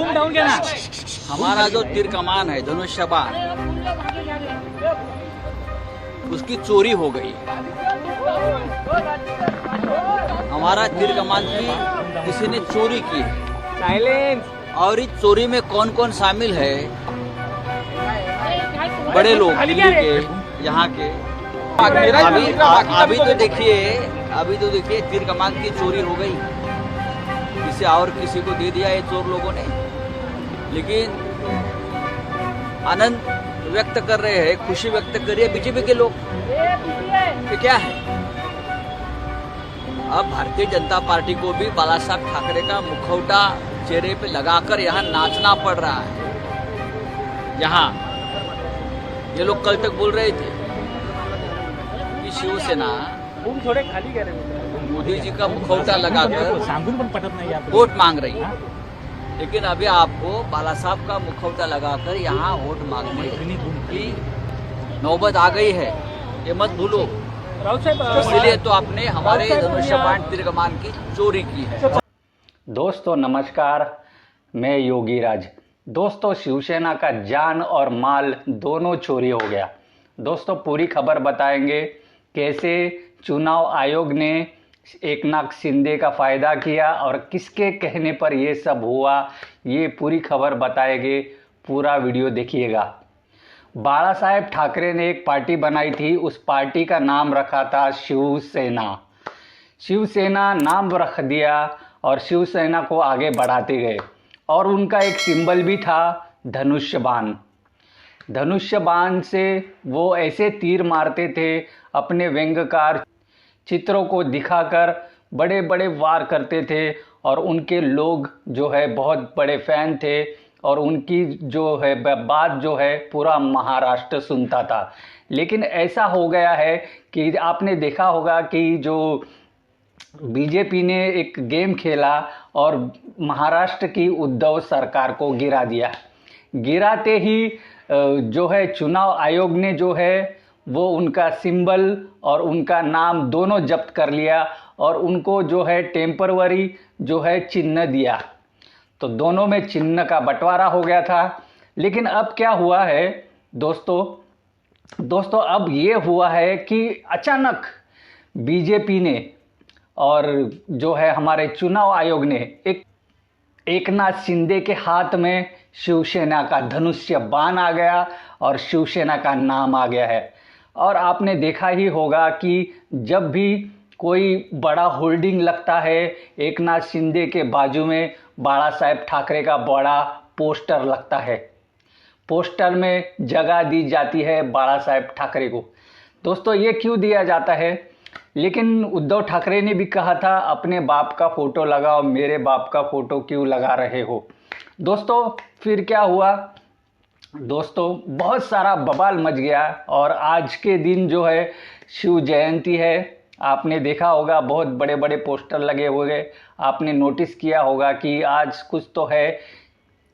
Boom down क्या ना। हमारा जो तीर कमान है धनुष्य बाण, उसकी चोरी हो गई। हमारा तीर कमान की किसी ने चोरी की है। साइलेंस। और इस चोरी में कौन कौन शामिल है? बड़े लोग दिल्ली के, यहाँ के। अभी तो देखिए तीर कमान की चोरी हो गई, इसे और किसी को दे दिया ये चोर लोगों ने। लेकिन आनंद व्यक्त कर रहे हैं, खुशी व्यक्त कर रही है बीजेपी के लोग। ये क्या है? अब भारतीय जनता पार्टी को भी बाला साहब ठाकरे का मुखौटा चेहरे पे लगाकर यहाँ नाचना पड़ रहा है। यहाँ ये लोग कल तक बोल रहे थे कि शिवसेना थोड़े खाली कह रहे मोदी जी का मुखौटा लगाकर सांगून पण पटत नाही वोट मांग रही है। लेकिन अभी आपको बाला साहब का मुखौटा लगाकर यहाँ वोट मांगने की नौबत आ गई है, ये मत भूलो। इसलिए तो आपने हमारे धनुष्य बाण तीर कमान की चोरी की है। दोस्तों नमस्कार, मैं योगी राज। दोस्तों शिवसेना का जान और माल दोनों चोरी हो गया। दोस्तों पूरी खबर बताएंगे, कैसे चुनाव आयोग ने एकनाथ शिंदे का फायदा किया और किसके कहने पर ये सब हुआ, ये पूरी खबर बताएंगे। पूरा वीडियो देखिएगा। बाला साहेब ठाकरे ने एक पार्टी बनाई थी, उस पार्टी का नाम रखा था शिवसेना। शिवसेना नाम रख दिया और शिवसेना को आगे बढ़ाते गए। और उनका एक सिंबल भी था धनुष्य बाण। धनुष्य बाण से वो ऐसे तीर मारते थे, अपने व्यंग्यकार चित्रों को दिखाकर बड़े बड़े वार करते थे। और उनके लोग जो है बहुत बड़े फैन थे और उनकी जो है बात जो है पूरा महाराष्ट्र सुनता था। लेकिन ऐसा हो गया है कि आपने देखा होगा कि जो बीजेपी ने एक गेम खेला और महाराष्ट्र की उद्धव सरकार को गिरा दिया। गिराते ही जो है चुनाव आयोग ने जो है वो उनका सिंबल और उनका नाम दोनों जब्त कर लिया और उनको जो है टेम्परवरी जो है चिन्ह दिया। तो दोनों में चिन्ह का बंटवारा हो गया था। लेकिन अब क्या हुआ है दोस्तों अब ये हुआ है कि अचानक बीजेपी ने और जो है हमारे चुनाव आयोग ने एकनाथ शिंदे के हाथ में शिवसेना का धनुष्य बाण आ गया और शिवसेना का नाम आ गया है। और आपने देखा ही होगा कि जब भी कोई बड़ा होल्डिंग लगता है, एकनाथ शिंदे के बाजू में बाला साहेब ठाकरे का बड़ा पोस्टर लगता है। पोस्टर में जगह दी जाती है बाला साहेब ठाकरे को। दोस्तों ये क्यों दिया जाता है? लेकिन उद्धव ठाकरे ने भी कहा था अपने बाप का फोटो लगाओ, मेरे बाप का फोटो क्यों लगा रहे हो? दोस्तों फिर क्या हुआ? दोस्तों बहुत सारा बवाल मच गया और आज के दिन जो है शिव जयंती है। आपने देखा होगा बहुत बड़े बड़े पोस्टर लगे हुए। आपने नोटिस किया होगा कि आज कुछ तो है।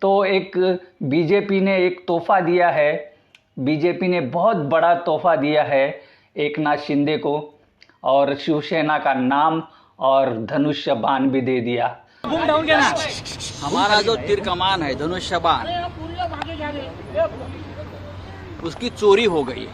तो एक बीजेपी ने एक तोहफा दिया है। बीजेपी ने बहुत बड़ा तोहफा दिया है एकनाथ शिंदे को और शिवसेना का नाम और धनुष्य बाण भी दे दिया। बूम डाउन क्या ना। हमारा जो तीर कमान है धनुष्य बाण, उसकी चोरी हो गई।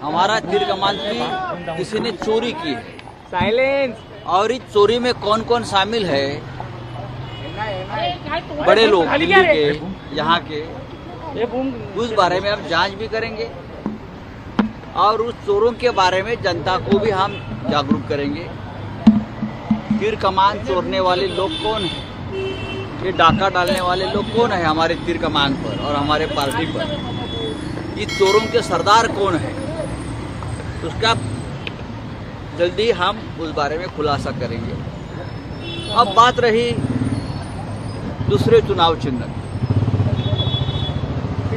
हमारा तीर कमान की किसी ने चोरी की है। साइलेंस। और इस चोरी में कौन कौन शामिल है? बड़े लोग दिल्ली के, यहाँ के। उस बारे में हम जांच भी करेंगे और उस चोरों के बारे में जनता को भी हम जागरूक करेंगे। तीर कमान चोरने वाले लोग कौन है? ये डाका डालने वाले लोग कौन है हमारे तीर कमान पर और हमारे पार्टी पर? ये चोरों के सरदार कौन है? उसका जल्दी हम उस बारे में खुलासा करेंगे। अब बात रही दूसरे चुनाव चिन्ह,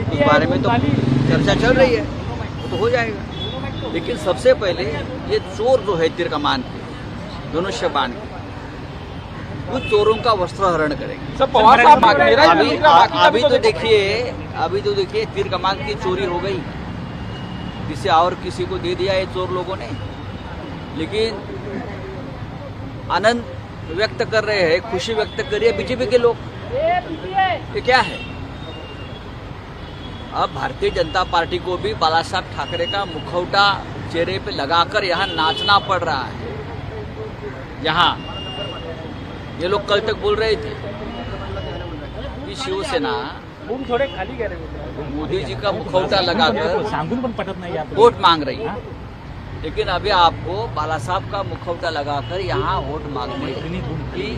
उस बारे में तो चर्चा चल रही है, वो तो हो जाएगा। लेकिन सबसे पहले ये चोर जो है तीर कमान के धनुष्य बाण के, उस चोरों का वस्त्रहरण करेंगे। सब पवार साहब अभी तो देखिए तीर कमान की चोरी हो गई, इसे और किसी को दे दिया ये चोर लोगों ने। लेकिन आनंद व्यक्त कर रहे हैं, खुशी व्यक्त कर रही है बीजेपी के लोग। ये क्या है? अब भारतीय जनता पार्टी को भी बाला साहब ठाकरे का मुखौटा चेहरे पे लगाकर यहाँ नाचना पड़ रहा है। यहाँ ये लोग कल तक बोल रहे थे कि शिवसेना बूम थोड़े खाली कह रहे मोदी जी का मुखौटा लगाकर सांगून पण पटत नाही आपल्याला. वोट मांग रही है, लेकिन अभी आपको बाला साहब का मुखौटा लगाकर यहाँ वोट मांगने की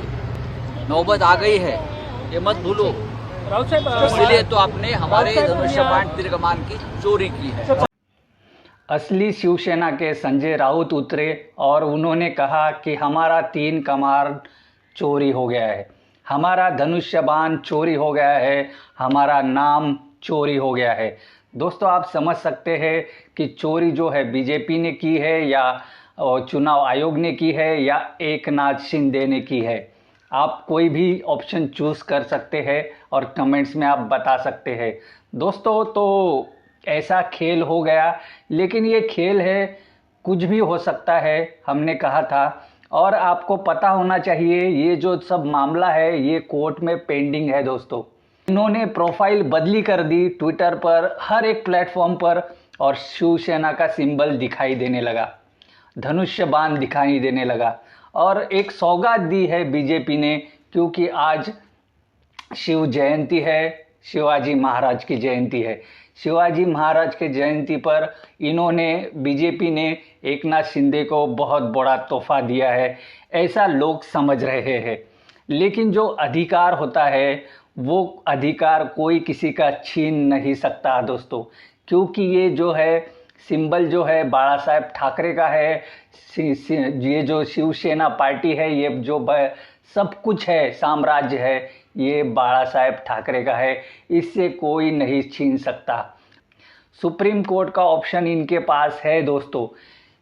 नौबत आ गई है, ये मत भूलो। राऊत साहेब इसलिए तो आपने हमारे धनुष्यबाण तीर कमान की चोरी की है। असली शिवसेना के संजय राउत उतरे और उन्होंने कहा कि हमारा 3 कमान चोरी हो गया है, हमारा धनुष्यबाण चोरी हो गया है, हमारा नाम चोरी हो गया है। दोस्तों आप समझ सकते हैं कि चोरी जो है बीजेपी ने की है या चुनाव आयोग ने की है या एकनाथ शिंदे ने की है। आप कोई भी ऑप्शन चूज़ कर सकते हैं और कमेंट्स में आप बता सकते हैं। दोस्तों तो ऐसा खेल हो गया, लेकिन ये खेल है, कुछ भी हो सकता है, हमने कहा था। और आपको पता होना चाहिए ये जो सब मामला है ये कोर्ट में पेंडिंग है। दोस्तों इन्होंने प्रोफाइल बदली कर दी ट्विटर पर, हर एक प्लेटफॉर्म पर, और शिवसेना का सिंबल दिखाई देने लगा, धनुष्य बाण दिखाई देने लगा। और एक सौगात दी है बीजेपी ने, क्योंकि आज शिव जयंती है, शिवाजी महाराज की जयंती है। शिवाजी महाराज के जयंती पर इन्होंने बीजेपी ने एकनाथ शिंदे को बहुत बड़ा तोहफा दिया है, ऐसा लोग समझ रहे हैं। लेकिन जो अधिकार होता है वो अधिकार कोई किसी का छीन नहीं सकता दोस्तों, क्योंकि ये जो है सिंबल जो है बाला साहेब ठाकरे का है। ये जो शिवसेना पार्टी है, ये जो सब कुछ है, साम्राज्य है, ये बाला साहेब ठाकरे का है, इससे कोई नहीं छीन सकता। सुप्रीम कोर्ट का ऑप्शन इनके पास है दोस्तों।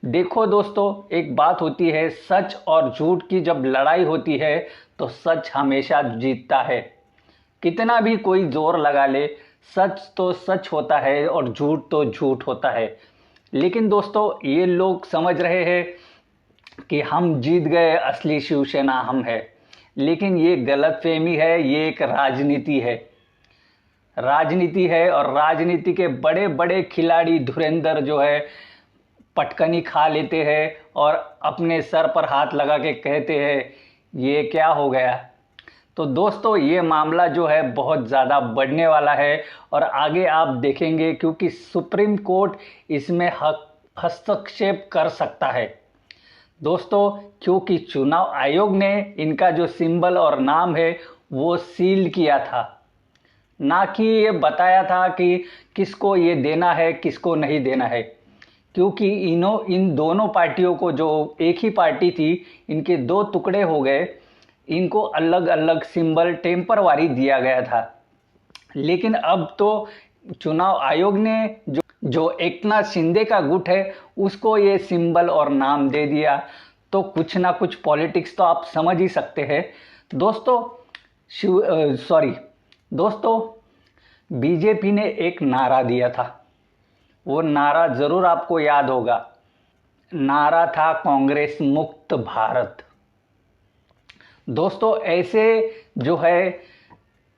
देखो दोस्तों, एक बात होती है, सच और झूठ की जब लड़ाई होती है तो सच हमेशा जीतता है। कितना भी कोई जोर लगा ले, सच तो सच होता है और झूठ तो झूठ होता है। लेकिन दोस्तों ये लोग समझ रहे हैं कि हम जीत गए, असली शिवसेना हम है, लेकिन ये गलतफहमी है, ये एक राजनीति है। राजनीति है और राजनीति के बड़े बड़े खिलाड़ी धुरंधर जो है पटकनी खा लेते हैं और अपने सर पर हाथ लगा के कहते हैं ये क्या हो गया। तो दोस्तों ये मामला जो है बहुत ज़्यादा बढ़ने वाला है और आगे आप देखेंगे, क्योंकि सुप्रीम कोर्ट इसमें हस्तक्षेप कर सकता है दोस्तों, क्योंकि चुनाव आयोग ने इनका जो सिंबल और नाम है वो सील किया था, ना कि ये बताया था कि किसको ये देना है किसको नहीं देना है। क्योंकि इन दोनों पार्टियों को, जो एक ही पार्टी थी, इनके 2 टुकड़े हो गए, इनको अलग अलग सिंबल टेम्परवारी दिया गया था। लेकिन अब तो चुनाव आयोग ने जो एकनाथ शिंदे का गुट है उसको ये सिंबल और नाम दे दिया। तो कुछ ना कुछ पॉलिटिक्स तो आप समझ ही सकते हैं दोस्तों। दोस्तों बीजेपी ने एक नारा दिया था, वो नारा ज़रूर आपको याद होगा। नारा था कांग्रेस मुक्त भारत। दोस्तों ऐसे जो है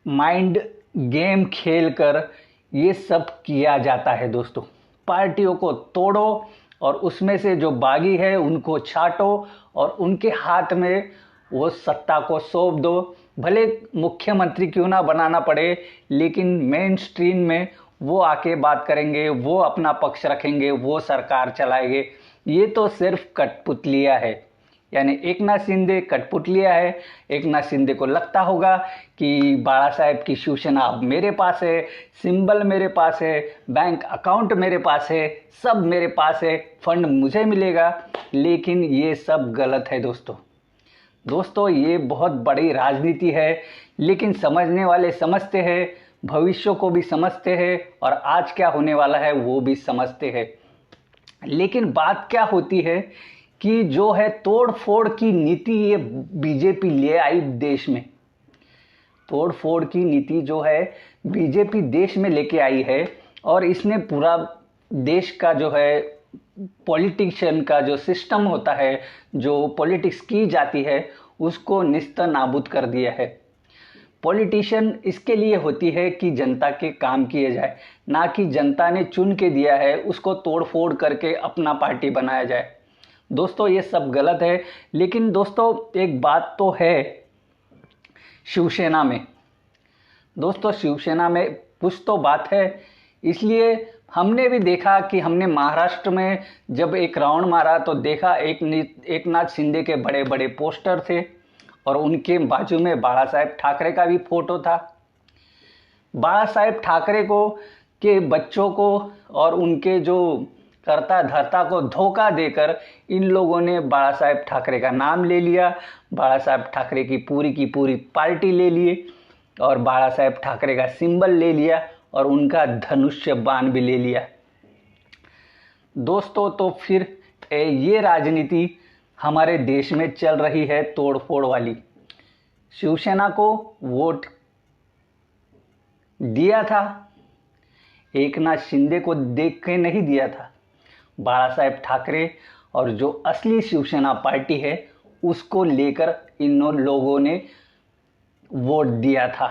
माइंड गेम खेलकर ये सब किया जाता है दोस्तों। पार्टियों को तोड़ो और उसमें से जो बागी है उनको छांटो और उनके हाथ में वो सत्ता को सौंप दो। भले मुख्यमंत्री क्यों ना बनाना पड़े, लेकिन मेन स्ट्रीम में वो आके बात करेंगे, वो अपना पक्ष रखेंगे, वो सरकार चलाएंगे। ये तो सिर्फ कठपुतलिया है, यानी एकनाथ शिंदे कठपुतलिया है। एकनाथ शिंदे को लगता होगा कि बाला साहेब की शिवसेना अब मेरे पास है, सिंबल मेरे पास है, बैंक अकाउंट मेरे पास है, सब मेरे पास है, फंड मुझे मिलेगा। लेकिन ये सब गलत है दोस्तों ये बहुत बड़ी राजनीति है। लेकिन समझने वाले समझते हैं, भविष्य को भी समझते हैं और आज क्या होने वाला है वो भी समझते हैं। लेकिन बात क्या होती है कि जो है तोड़ फोड़ की नीति ये बीजेपी ले आई देश में। तोड़ फोड़ की नीति जो है बीजेपी देश में लेके आई है और इसने पूरा देश का जो है पॉलिटिशियन का जो सिस्टम होता है, जो पॉलिटिक्स की जाती है, उसको निस्त नाबूद कर दिया है। पॉलिटिशियन इसके लिए होती है कि जनता के काम किए जाए, ना कि जनता ने चुन के दिया है उसको तोड़ फोड़ करके अपना पार्टी बनाया जाए। दोस्तों ये सब गलत है। लेकिन दोस्तों एक बात तो है शिवसेना में, दोस्तों शिवसेना में कुछ तो बात है। इसलिए हमने भी देखा कि हमने महाराष्ट्र में जब एक राउंड मारा तो देखा एकनाथ शिंदे के बड़े बड़े पोस्टर थे और उनके बाजू में बाला साहेब ठाकरे का भी फोटो था। बाला साहेब ठाकरे को के बच्चों को और उनके जो कर्ता धर्ता को धोखा देकर इन लोगों ने बाला साहेब ठाकरे का नाम ले लिया, बाला साहेब ठाकरे की पूरी पार्टी ले लिए और बाला साहेब ठाकरे का सिंबल ले लिया और उनका धनुष्य बाण भी ले लिया। दोस्तों तो फिर ये राजनीति हमारे देश में चल रही है तोड़ फोड़ वाली। शिवसेना को वोट दिया था, एकनाथ शिंदे को देख के नहीं दिया था। बाला साहेब ठाकरे और जो असली शिवसेना पार्टी है उसको लेकर इन लोगों ने वोट दिया था।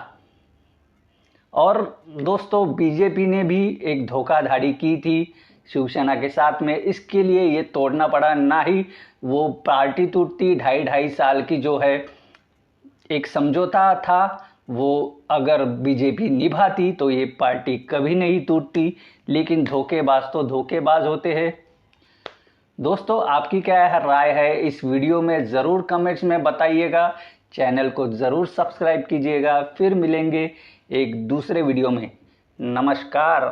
और दोस्तों बीजेपी ने भी एक धोखाधड़ी की थी शिवसेना के साथ में, इसके लिए ये तोड़ना पड़ा। ना ही वो पार्टी टूटती, 2.5 साल की जो है एक समझौता था, वो अगर बीजेपी निभाती तो ये पार्टी कभी नहीं टूटती। लेकिन धोखेबाज तो धोखेबाज होते हैं। दोस्तों आपकी क्या राय है इस वीडियो में ज़रूर कमेंट्स में बताइएगा। चैनल को ज़रूर सब्सक्राइब कीजिएगा। फिर मिलेंगे एक दूसरे वीडियो में। नमस्कार।